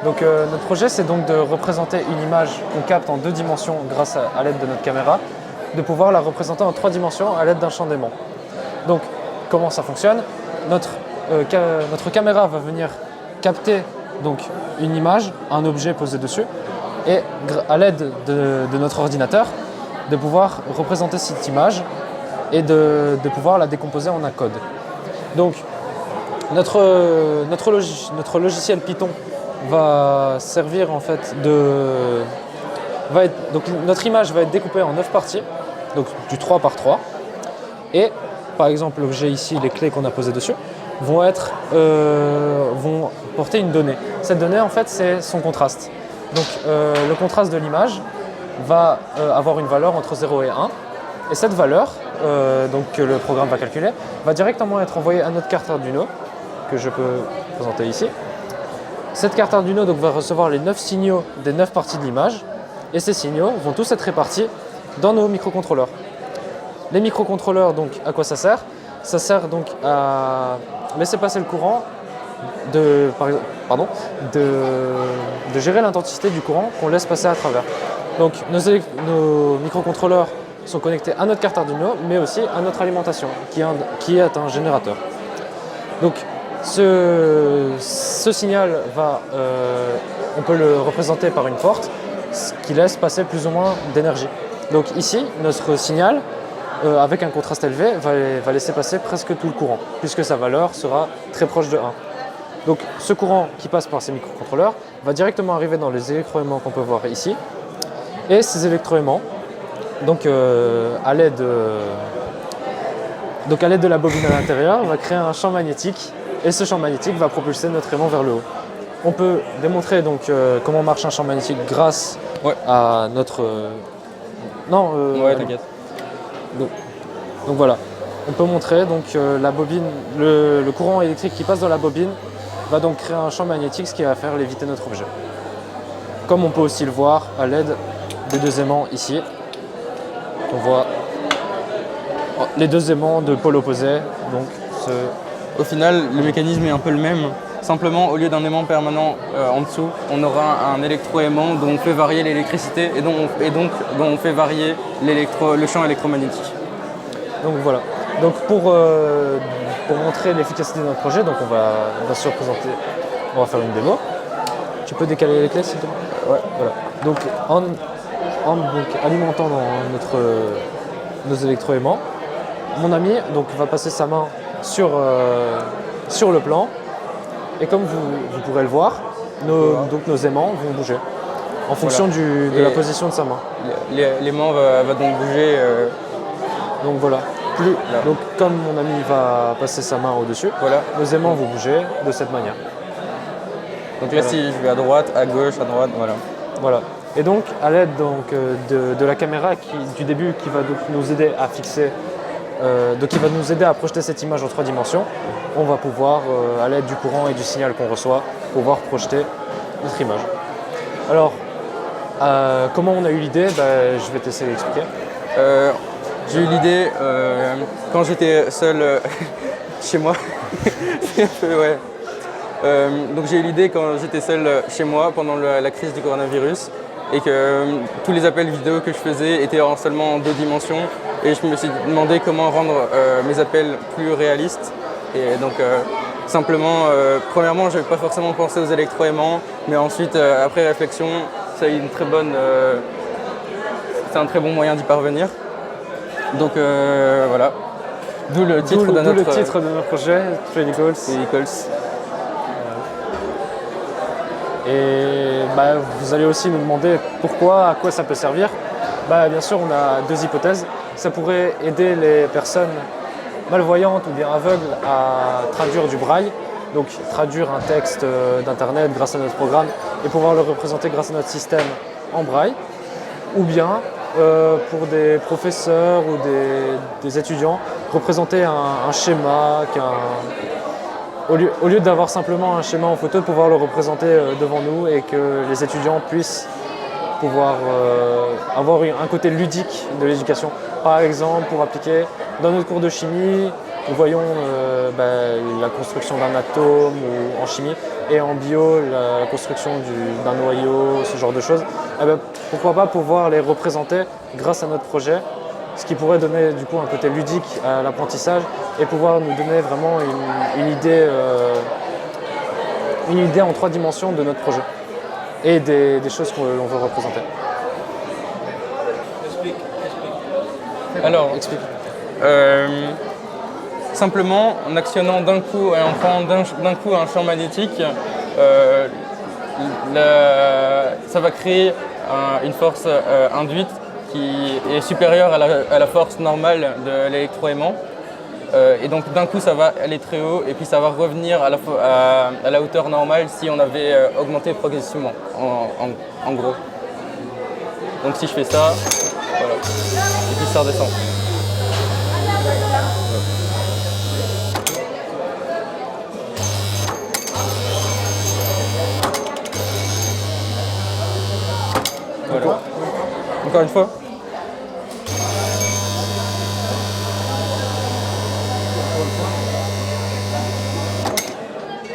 Donc notre projet, c'est donc de représenter une image qu'on capte en 2 dimensions grâce à l'aide de notre caméra, de pouvoir la représenter en 3 dimensions à l'aide d'un champ d'aimant. Donc comment ça fonctionne? Notre caméra va venir capter donc une image, un objet posé dessus, et à l'aide de notre ordinateur, de pouvoir représenter cette image et de pouvoir la décomposer en un code. Donc notre logiciel Python va servir en fait donc notre image va être découpée en 9 parties, donc du 3 par 3, et par exemple l'objet ici, les clés qu'on a posées dessus, vont porter une donnée. Cette donnée en fait c'est son contraste. Donc le contraste de l'image va avoir une valeur entre 0 et 1, et cette valeur donc, que le programme va calculer va directement être envoyée à notre carte Arduino, que je peux présenter ici. Cette carte Arduino donc, va recevoir les 9 signaux des 9 parties de l'image, et ces signaux vont tous être répartis dans nos microcontrôleurs. Les microcontrôleurs, donc, à quoi ça sert? Ça sert donc à laisser passer le courant, de gérer l'intensité du courant qu'on laisse passer à travers. Donc nos microcontrôleurs sont connectés à notre carte Arduino, mais aussi à notre alimentation, qui est un générateur. Donc ce signal on peut le représenter par une porte, ce qui laisse passer plus ou moins d'énergie. Donc ici, notre signal, avec un contraste élevé, va laisser passer presque tout le courant, puisque sa valeur sera très proche de 1. Donc ce courant qui passe par ces microcontrôleurs va directement arriver dans les électroaimants qu'on peut voir ici. Et ces électroaimants, donc à l'aide de la bobine à l'intérieur, va créer un champ magnétique, et ce champ magnétique va propulser notre aimant vers le haut. On peut démontrer donc comment marche un champ magnétique grâce à notre... t'inquiète. Donc voilà, on peut montrer donc la bobine, le courant électrique qui passe dans la bobine va donc créer un champ magnétique, ce qui va faire léviter notre objet. Comme on peut aussi le voir à l'aide des 2 aimants ici. On voit les 2 aimants de pôle opposé. Donc Au final, le mécanisme est un peu le même. Simplement, au lieu d'un aimant permanent en dessous, on aura un électroaimant dont on fait varier l'électricité et dont on fait varier le champ électromagnétique. Donc voilà. Donc pour montrer l'efficacité de notre projet, donc on va se représenter, on va faire une démo. Tu peux décaler les clés s'il te plaît? Ouais. Voilà. Donc en alimentant dans nos électroaimants, mon ami donc, va passer sa main sur le plan, et comme vous pourrez le voir, nos aimants vont bouger en fonction de la position de sa main. L'aimant va donc bouger. Donc voilà. Donc comme mon ami va passer sa main au-dessus, nos aimants vont bouger de cette manière. Donc là, si je vais à droite, à gauche, à droite, Voilà. Et donc à l'aide de la caméra du début qui va donc nous aider à fixer, qui va nous aider à projeter cette image en 3 dimensions, on va pouvoir, à l'aide du courant et du signal qu'on reçoit, pouvoir projeter notre image. Alors, comment on a eu l'idée? Je vais t'essayer d'expliquer. J'ai eu l'idée quand j'étais seul chez moi. Donc j'ai eu l'idée quand j'étais seul chez moi pendant la crise du coronavirus, et que tous les appels vidéo que je faisais étaient seulement en 2 dimensions, et je me suis demandé comment rendre mes appels plus réalistes. Et donc simplement, premièrement, je n'avais pas forcément pensé aux électroaimants, mais ensuite, après réflexion, c'est un très bon moyen d'y parvenir. Donc voilà, d'où le titre de notre projet, Trainicals. Et vous allez aussi nous demander à quoi ça peut servir. Bien sûr, on a 2 hypothèses. Ça pourrait aider les personnes malvoyantes ou bien aveugles à traduire du braille, donc traduire un texte d'internet grâce à notre programme et pouvoir le représenter grâce à notre système en braille, ou bien pour des professeurs ou des étudiants, représenter un schéma, au lieu d'avoir simplement un schéma en photo, pouvoir le représenter devant nous, et que les étudiants puissent pouvoir avoir un côté ludique de l'éducation. Par exemple, pour appliquer dans notre cours de chimie, nous voyons la construction d'un atome, ou en chimie, et en bio, la construction d'un noyau, ce genre de choses, eh ben, pourquoi pas pouvoir les représenter grâce à notre projet, ce qui pourrait donner du coup un côté ludique à l'apprentissage et pouvoir nous donner vraiment une idée en 3 dimensions de notre projet et des choses qu'on veut représenter. Alors, Explique. Simplement, en actionnant d'un coup et en prenant d'un coup un champ magnétique, ça va créer une force induite qui est supérieure à la force normale de l'électroaimant. Et donc d'un coup ça va aller très haut et puis ça va revenir à la hauteur normale si on avait augmenté progressivement, en gros. Donc si je fais ça, voilà, et puis ça redescend. Voilà. Encore une fois.